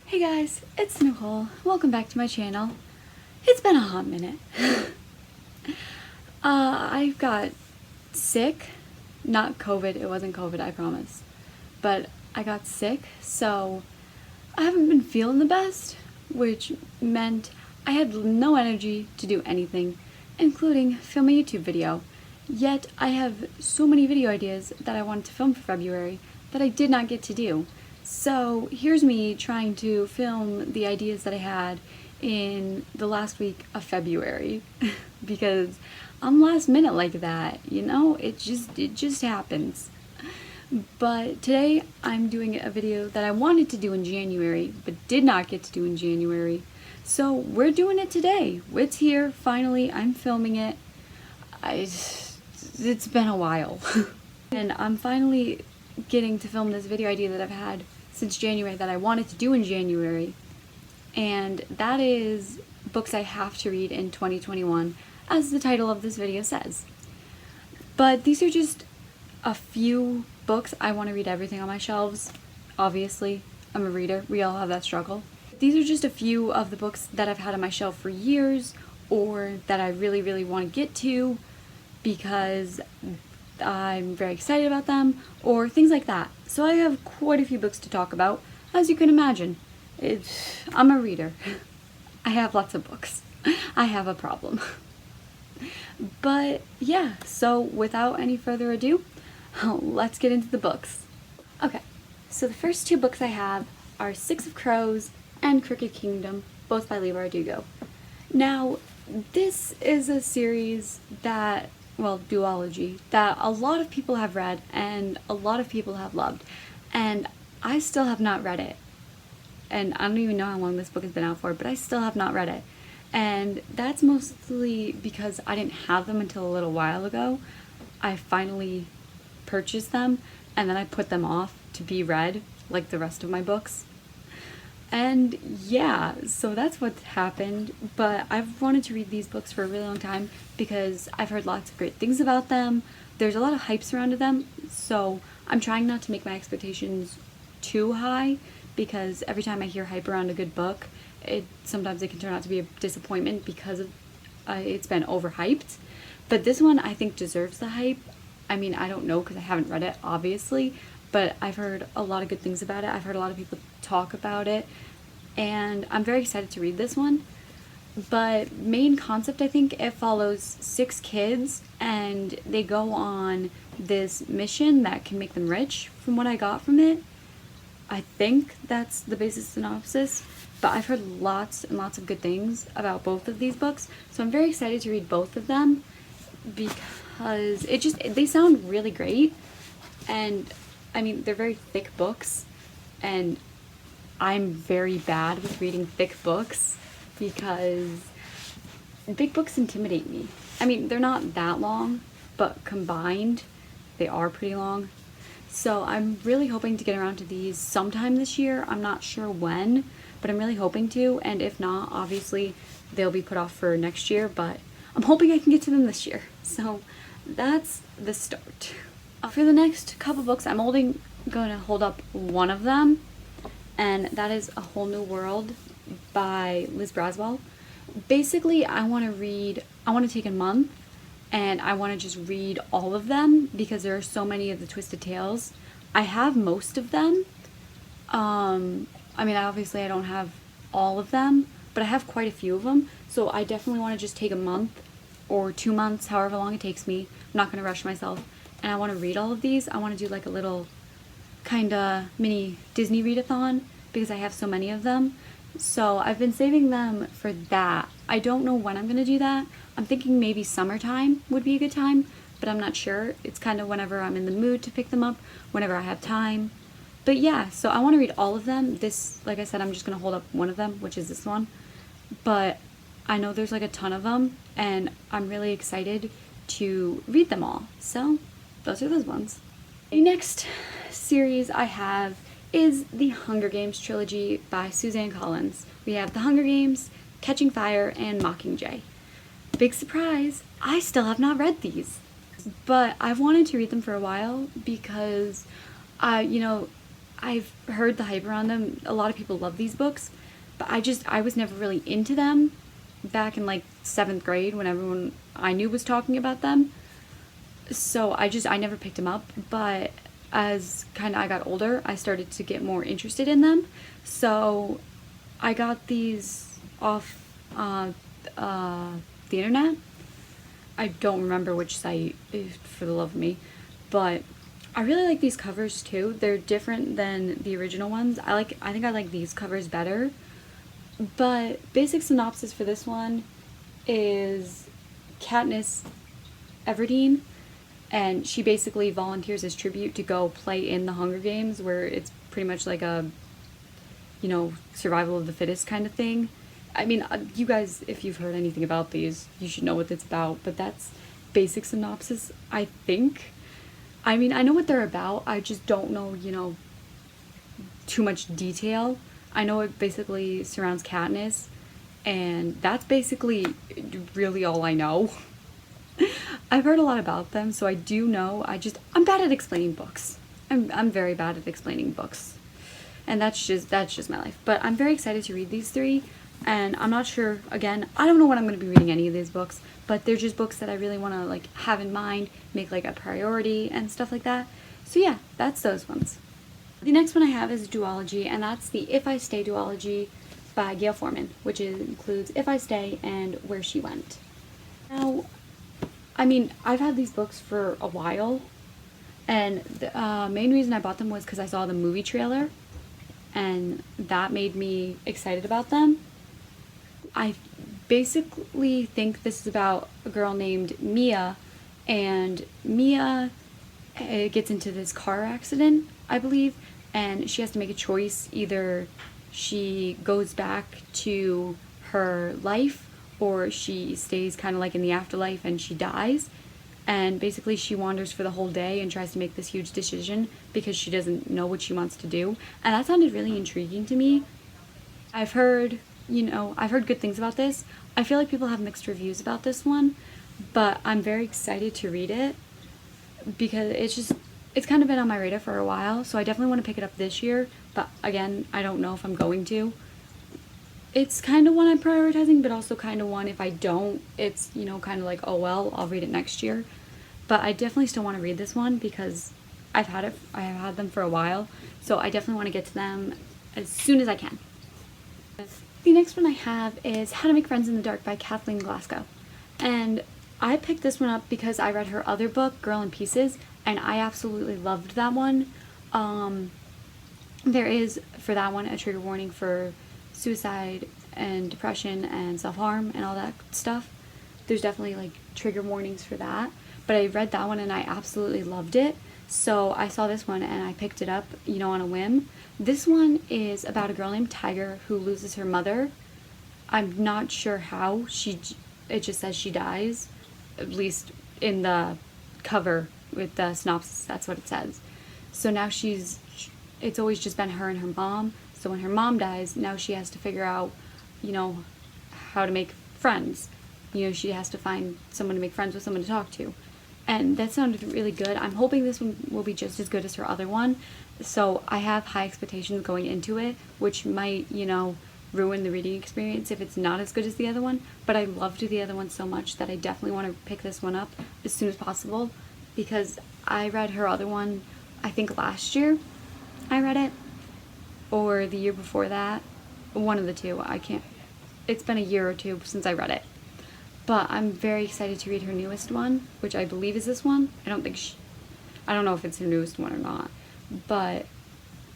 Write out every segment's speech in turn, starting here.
Hey guys, it's Nicole. Welcome back to my channel. It's been a hot minute. I got sick. Not COVID, it wasn't COVID, I promise. But I got sick, so I haven't been feeling the best, which meant I had no energy to do anything, including film a YouTube video. Yet I have so many video ideas that I wanted to film for February that I did not get to do. So here's me trying to film the ideas that I had in the last week of February because I'm last minute like that, you know? It just happens. But today I'm doing a video that I wanted to do in January but did not get to do in January. So we're doing it today. It's here, finally. I'm filming it. It's been a while. And I'm finally getting to film this video idea that I've had since January that I wanted to do in January, and that is books I have to read in 2021, as the title of this video says. But these are just a few books. I want to read everything on my shelves. Obviously, I'm a reader. We all have that struggle. These are just a few of the books that I've had on my shelf for years, or that I really want to get to because I'm very excited about them, or things like that. So I have quite a few books to talk about, as you can imagine. I'm a reader. I have lots of books. I have a problem. But yeah, so without any further ado, let's get into the books. Okay, so the first two books I have are Six of Crows and Crooked Kingdom, both by Leigh Bardugo. Now, this is a series that, well, Duology, that a lot of people have read and a lot of people have loved, and I still have not read it. And I don't even know how long this book has been out for, but I still have not read it. And that's mostly because I didn't have them until a little while ago. I finally purchased them, and then I put them off to be read, like the rest of my books. And yeah, so that's what happened, but I've wanted to read these books for a really long time because I've heard lots of great things about them. There's a lot of hype surrounded them, so I'm trying not to make my expectations too high because every time I hear hype around a good book, sometimes it can turn out to be a disappointment because of, it's been overhyped. But this one I think deserves the hype. I mean, I don't know because I haven't read it, obviously, but I've heard a lot of good things about it. I've heard a lot of people talk about it, and I'm very excited to read this one. But main concept, I think it follows 6 kids, and they go on this mission that can make them rich, from what I got from it. I think that's the basic synopsis, but I've heard lots and lots of good things about both of these books, so I'm very excited to read both of them because they sound really great. And I mean, they're very thick books, and I'm very bad with reading thick books because big books intimidate me. I mean, they're not that long, but combined, they are pretty long. So I'm really hoping to get around to these sometime this year. I'm not sure when, but I'm really hoping to, and if not, obviously, they'll be put off for next year, but I'm hoping I can get to them this year. So that's the start. For the next couple books, I'm only going to hold up one of them, and that is A Whole New World by Liz Braswell. Basically, I want to take a month, and I want to just read all of them because there are so many of the Twisted Tales. I have most of them. I mean, obviously I don't have all of them, but I have quite a few of them, so I definitely want to just take a month or 2 months, however long it takes me. I'm not going to rush myself. And I want to read all of these. I want to do like a little kind of mini Disney readathon because I have so many of them. So I've been saving them for that. I don't know when I'm going to do that. I'm thinking maybe summertime would be a good time, but I'm not sure. It's kind of whenever I'm in the mood to pick them up, whenever I have time. But yeah, so I want to read all of them. This, like I said, I'm just going to hold up one of them, which is this one. But I know there's like a ton of them, and I'm really excited to read them all. So those are those ones. The next series I have is the Hunger Games trilogy by Suzanne Collins. We have The Hunger Games, Catching Fire, and Mockingjay. Big surprise, I still have not read these, but I've wanted to read them for a while because, you know, I've heard the hype around them. A lot of people love these books, but I was never really into them back in like 7th grade when everyone I knew was talking about them. So I never picked them up, but as kind of I got older, I started to get more interested in them. So I got these off the internet. I don't remember which site, for the love of me, but I really like these covers too. They're different than the original ones. I think I like these covers better. But basic synopsis for this one is Katniss Everdeen, and she basically volunteers as tribute to go play in the Hunger Games, where it's pretty much like a, you know, survival of the fittest kind of thing. I mean, you guys, if you've heard anything about these, you should know what it's about, but that's basic synopsis, I think. I mean, I know what they're about, I just don't know, you know, too much detail. I know it basically surrounds Katniss, and that's basically really all I know. I've heard a lot about them, so I do know. I'm bad at explaining books. I'm very bad at explaining books, and that's just my life. But I'm very excited to read these 3, and I'm not sure. Again, I don't know when I'm going to be reading any of these books, but they're just books that I really want to like have in mind, make like a priority and stuff like that. So yeah, that's those ones. The next one I have is Duology, and that's the If I Stay Duology by Gail Forman, which includes If I Stay and Where She Went. Now, I mean, I've had these books for a while, and the main reason I bought them was because I saw the movie trailer, and that made me excited about them. I basically think this is about a girl named Mia, and Mia gets into this car accident, I believe, and she has to make a choice. Either she goes back to her life, or she stays kind of like in the afterlife and she dies. And basically she wanders for the whole day and tries to make this huge decision because she doesn't know what she wants to do. And that sounded really intriguing to me. I've heard good things about this. I feel like people have mixed reviews about this one, but I'm very excited to read it because it's kind of been on my radar for a while, so I definitely want to pick it up this year, but again, I don't know if I'm going to. It's kind of one I'm prioritizing, but also kind of one if I don't, it's, you know, kind of like, oh well, I'll read it next year. But I definitely still want to read this one because I have had them for a while, so I definitely want to get to them as soon as I can. The next one I have is How to Make Friends in the Dark by Kathleen Glasgow. And I picked this one up because I read her other book, Girl in Pieces, and I absolutely loved that one. There is, for that one, a trigger warning for suicide and depression and self-harm and all that stuff. There's definitely like trigger warnings for that. But I read that one and I absolutely loved it. So I saw this one and I picked it up, you know, on a whim. This one is about a girl named Tiger who loses her mother. I'm not sure how. It just says she dies, at least in the cover with the synopsis, that's what it says. So now it's always just been her and her mom. So when her mom dies, now she has to figure out, you know, how to make friends. You know, she has to find someone to make friends with, someone to talk to. And that sounded really good. I'm hoping this one will be just as good as her other one. So I have high expectations going into it, which might, you know, ruin the reading experience if it's not as good as the other one. But I loved the other one so much that I definitely want to pick this one up as soon as possible, because I read her other one, I think last year I read it, or the year before that. One of the two. It's been a year or two since I read it. But I'm very excited to read her newest one, which I believe is this one. I don't know if it's her newest one or not, but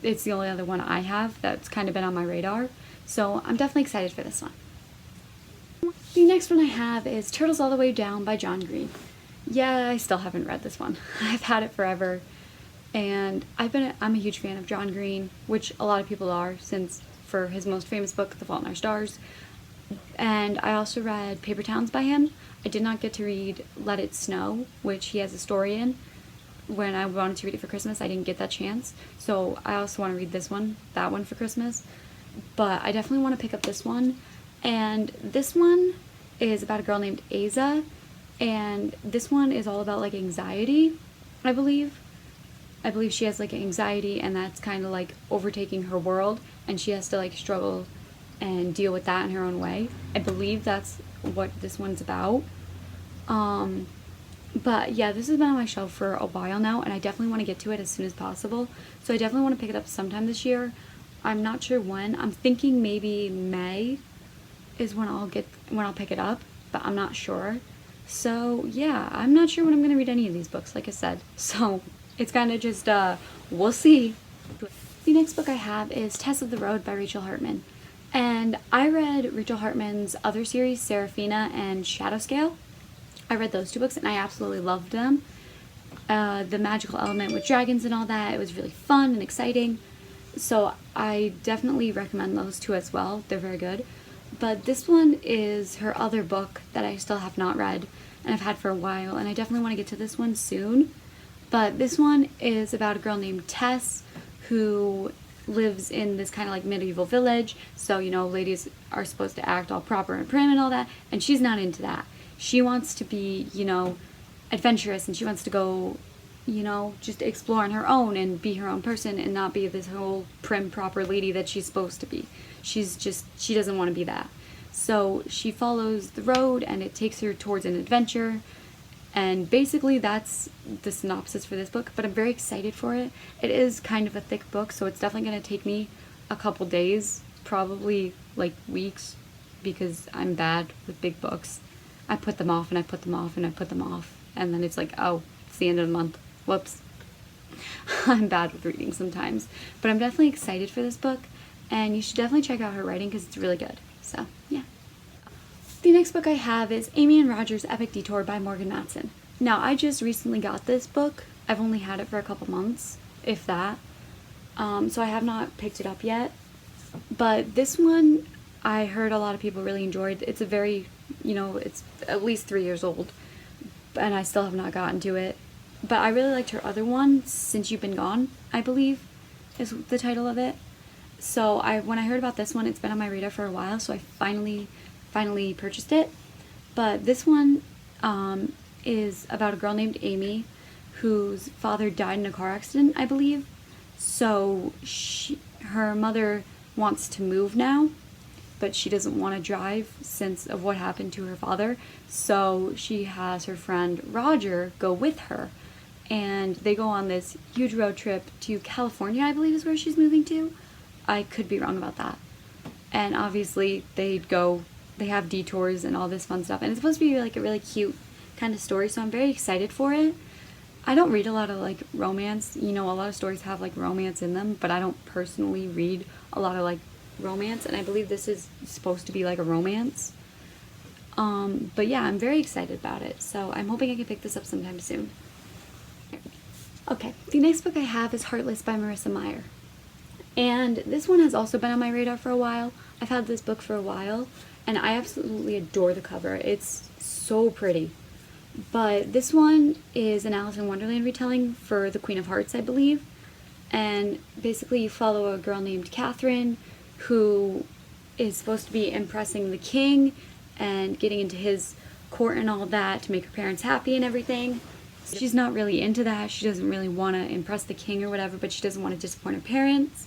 it's the only other one I have that's kind of been on my radar. So I'm definitely excited for this one. The next one I have is Turtles All the Way Down by John Green. Yeah, I still haven't read this one. I've had it forever. And I'm a huge fan of John Green, which a lot of people are, since for his most famous book, The Fault in Our Stars. And I also read Paper Towns by him. I did not get to read Let It Snow, which he has a story in. When I wanted to read it for Christmas, I didn't get that chance. So I also want to read that one for Christmas. But I definitely want to pick up this one. And this one is about a girl named Aza. And this one is all about like anxiety, I believe. I believe she has like anxiety, and that's kind of like overtaking her world, and she has to like struggle and deal with that in her own way. I believe that's what this one's about. But yeah, this has been on my shelf for a while now, and I definitely want to get to it as soon as possible. So I definitely want to pick it up sometime this year. I'm not sure when. I'm thinking maybe May is when I'll pick it up, but I'm not sure. So yeah, I'm not sure when I'm going to read any of these books, like I said. So it's kind of just, we'll see. The next book I have is Tess of the Road by Rachel Hartman. And I read Rachel Hartman's other series, Seraphina and Shadowscale. I read those two books and I absolutely loved them. The magical element with dragons and all that, it was really fun and exciting. So I definitely recommend those two as well. They're very good. But this one is her other book that I still have not read and I've had for a while, and I definitely want to get to this one soon. But this one is about a girl named Tess who lives in this kind of like medieval village. So, you know, ladies are supposed to act all proper and prim and all that, and she's not into that. She wants to be, you know, adventurous, and she wants to go, you know, just explore on her own and be her own person and not be this whole prim, proper lady that she's supposed to be. She doesn't want to be that. So she follows the road and it takes her towards an adventure. And basically that's the synopsis for this book, but I'm very excited for it. It is kind of a thick book, so it's definitely going to take me a couple days, probably like weeks, because I'm bad with big books. I put them off and I put them off and I put them off, and then it's like, oh, it's the end of the month. Whoops. I'm bad with reading sometimes. But I'm definitely excited for this book, and you should definitely check out her writing because it's really good. So, yeah. The next book I have is Amy and Roger's Epic Detour by Morgan Matson. Now, I just recently got this book. I've only had it for a couple months, if that. So I have not picked it up yet. But this one, I heard a lot of people really enjoyed. It's a very, you know, it's at least 3 years old, and I still have not gotten to it. But I really liked her other one, Since You've Been Gone, I believe, is the title of it. So when I heard about this one, it's been on my radar for a while, so I finally purchased it. But this one is about a girl named Amy whose father died in a car accident, I believe. So her mother wants to move now, but she doesn't want to drive since of what happened to her father. So she has her friend Roger go with her, and they go on this huge road trip to California, I believe is where she's moving to. I could be wrong about that. And obviously they have detours and all this fun stuff, and it's supposed to be like a really cute kind of story, so I'm very excited for it. I don't read a lot of like romance, you know, a lot of stories have like romance in them, but I don't personally read a lot of like romance, and I believe this is supposed to be like a romance. But yeah, I'm very excited about it, so I'm hoping I can pick this up sometime soon. Okay, the next book I have is Heartless by Marissa Meyer. And this one has also been on my radar for a while. I've had this book for a while, and I absolutely adore the cover. It's so pretty. But this one is an Alice in Wonderland retelling for the Queen of Hearts, I believe. And basically you follow a girl named Catherine who is supposed to be impressing the king and getting into his court and all that to make her parents happy and everything. She's not really into that. She doesn't really want to impress the king or whatever, but she doesn't want to disappoint her parents.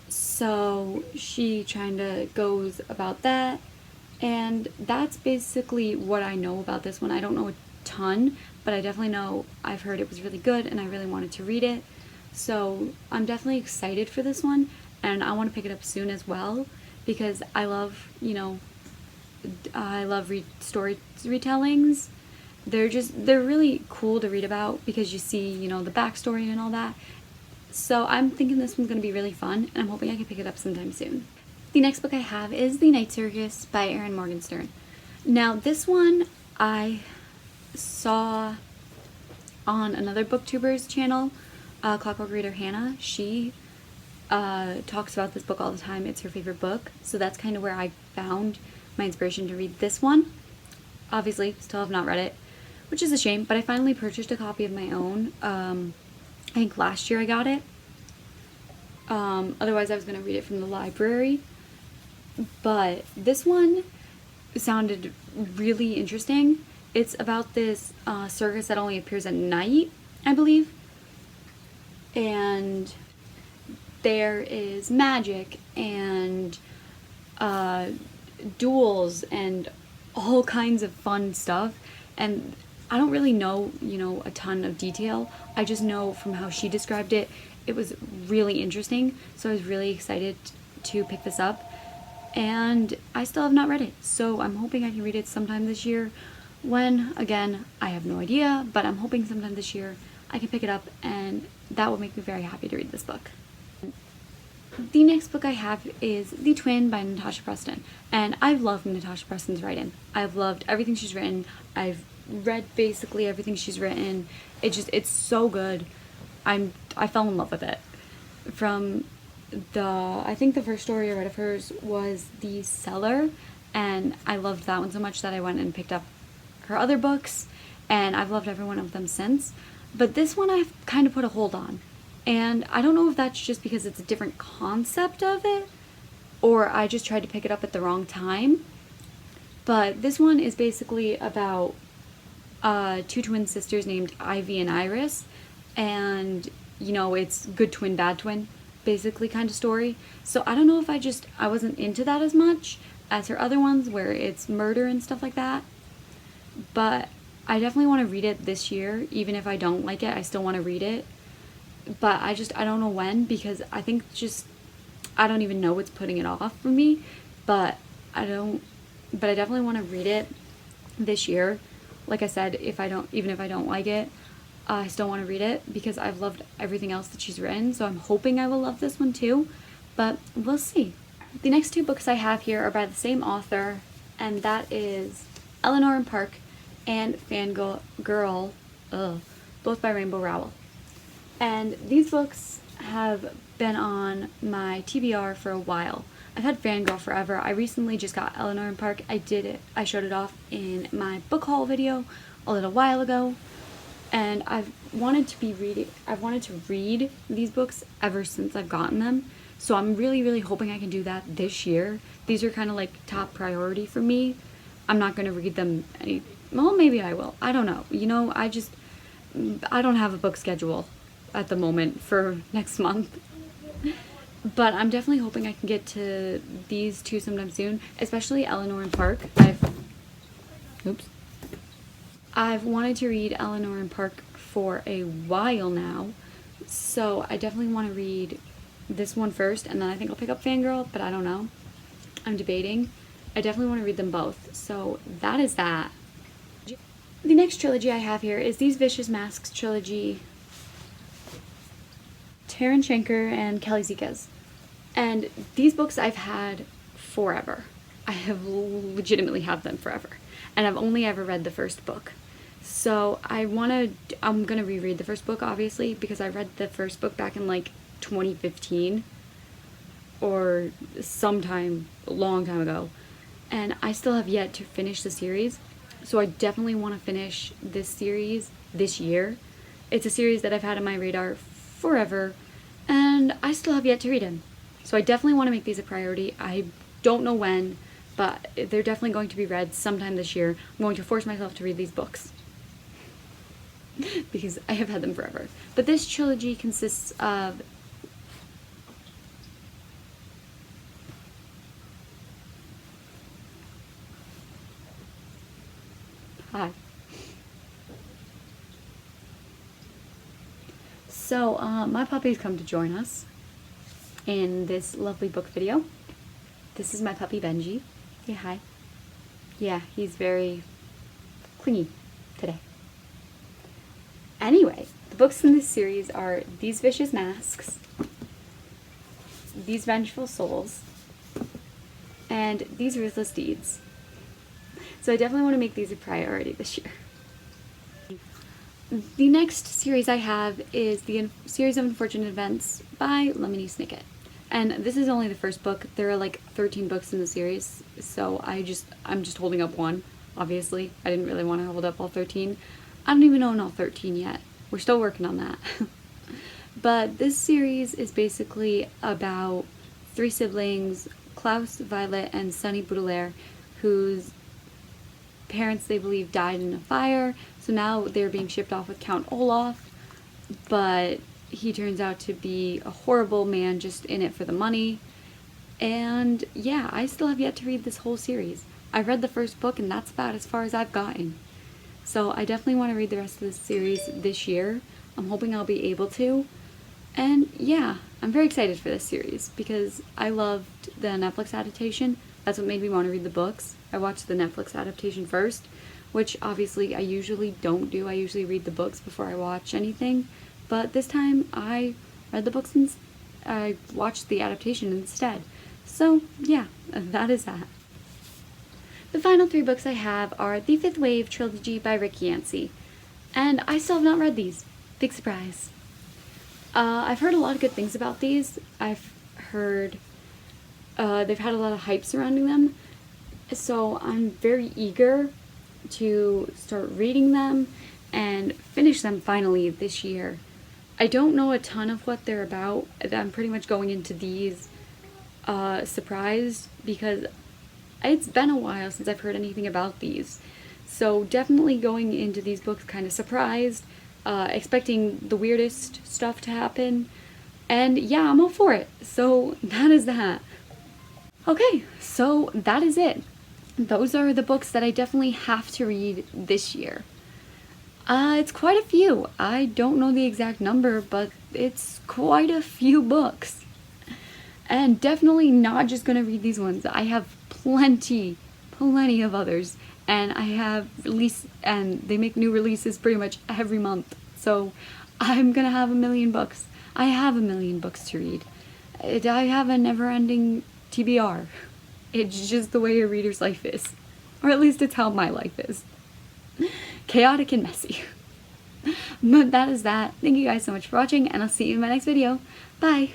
So she kind of goes about that, and that's basically what I know about this one. I don't know a ton, but I definitely know I've heard it was really good and I really wanted to read it. So I'm definitely excited for this one, and I want to pick it up soon as well because I love, you know, story retellings. They're really cool to read about because you see, you know, the backstory and all that. So I'm thinking this one's going to be really fun, and I'm hoping I can pick it up sometime soon. The next book I have is The Night Circus by Erin Morgenstern. Now this one I saw on another booktuber's channel, Clockwork Reader Hannah. She talks about this book all the time. It's her favorite book, so that's kind of where I found my inspiration to read this one. Obviously, still have not read it, which is a shame, but I finally purchased a copy of my own. I think last year I got it. Otherwise I was going to read it from the library. But this one sounded really interesting. It's about this circus that only appears at night, I believe. and there is magic and duels and all kinds of fun stuff. And I don't really know, a ton of detail. I just know from how she described it, it was really interesting. So I was really excited to pick this up. And I still have not read it. So I'm hoping I can read it sometime this year. When, again, I have no idea, but I'm hoping sometime this year I can pick it up, and that will make me very happy to read this book. The next book I have is The Twin by Natasha Preston, and I've loved Natasha Preston's writing. I've loved everything she's written. I've read basically everything she's written. It's so good. I fell in love with it. I think the first story I read of hers was The Cellar, and I loved that one so much that I went and picked up her other books, and I've loved every one of them since. But this one I've kind of put a hold on. And I don't know if that's just because it's a different concept of it, or I just tried to pick it up at the wrong time. But this one is basically about two twin sisters named Ivy and Iris. And, it's good twin, bad twin, basically kind of story. So I don't know if I wasn't into that as much as her other ones where it's murder and stuff like that. But I definitely want to read it this year. Even if I don't like it, I still want to read it. But I don't know when, because I think I don't even know what's putting it off for me. But I definitely want to read it this year. Like I said, even if I don't like it, I still want to read it because I've loved everything else that she's written. So I'm hoping I will love this one too, but we'll see. The next two books I have here are by the same author, and that is Eleanor and Park and Fangirl, both by Rainbow Rowell. And these books have been on my TBR for a while. I've had Fangirl forever. I recently just got Eleanor and Park. I showed it off in my book haul video a little while ago. And I've wanted to read these books ever since I've gotten them. So I'm really, really hoping I can do that this year. These are kind of like top priority for me. I'm not going to read them well, maybe I will. I don't know. I don't have a book schedule at the moment for next month. But I'm definitely hoping I can get to these two sometime soon, especially Eleanor and Park. I've wanted to read Eleanor and Park for a while now, so I definitely want to read this one first, and then I think I'll pick up Fangirl, but I don't know. I'm debating. I definitely want to read them both, so that is that. The next trilogy I have here is These Vicious Masks trilogy, Taryn Shanker and Kelly Zikas. And these books I've had forever. I have legitimately had them forever. And I've only ever read the first book. So I'm gonna reread the first book, obviously, because I read the first book back in like 2015 or sometime a long time ago. And I still have yet to finish the series. So I definitely want to finish this series this year. It's a series that I've had on my radar forever, and I still have yet to read them. So I definitely want to make these a priority. I don't know when, but they're definitely going to be read sometime this year. I'm going to force myself to read these books because I have had them forever. But this trilogy consists of So, my puppy's come to join us in this lovely book video. This is my puppy Benji. Say hi. Yeah, he's very clingy today. Anyway, the books in this series are These Vicious Masks, These Vengeful Souls, and These Ruthless Deeds. So I definitely want to make these a priority this year. The next series I have is the Series of Unfortunate Events by Lemony Snicket. And this is only the first book. There are like 13 books in the series, so I'm just holding up one, obviously. I didn't really want to hold up all 13. I don't even own all 13 yet. We're still working on that. But this series is basically about three siblings, Klaus, Violet, and Sunny Baudelaire, whose parents, they believe, died in a fire. So now they're being shipped off with Count Olaf, but he turns out to be a horrible man just in it for the money. And yeah, I still have yet to read this whole series. I read the first book and that's about as far as I've gotten. So I definitely want to read the rest of this series this year. I'm hoping I'll be able to. And yeah, I'm very excited for this series because I loved the Netflix adaptation. That's what made me want to read the books. I watched the Netflix adaptation first, which obviously I usually don't do. I usually read the books before I watch anything. But this time I read the books and I watched the adaptation instead. So yeah, that is that. The final 3 books I have are The Fifth Wave Trilogy by Rick Yancey. And I still have not read these. Big surprise. I've heard a lot of good things about these. I've heard they've had a lot of hype surrounding them. So I'm very eager to start reading them and finish them finally this year. I don't know a ton of what they're about. I'm pretty much going into these surprised because it's been a while since I've heard anything about these. So definitely going into these books kind of surprised, expecting the weirdest stuff to happen. And yeah, I'm all for it. So that is that. Okay, so that is it. Those are the books that I definitely have to read this year. It's quite a few. I don't know the exact number, but it's quite a few books. And definitely not just gonna read these ones. I have plenty of others. And I have and they make new releases pretty much every month. So I'm gonna have 1,000,000 books. I have 1,000,000 books to read. I have a never-ending TBR. It's just the way a reader's life is. Or at least it's how my life is. Chaotic and messy. But that is that. Thank you guys so much for watching, and I'll see you in my next video. Bye!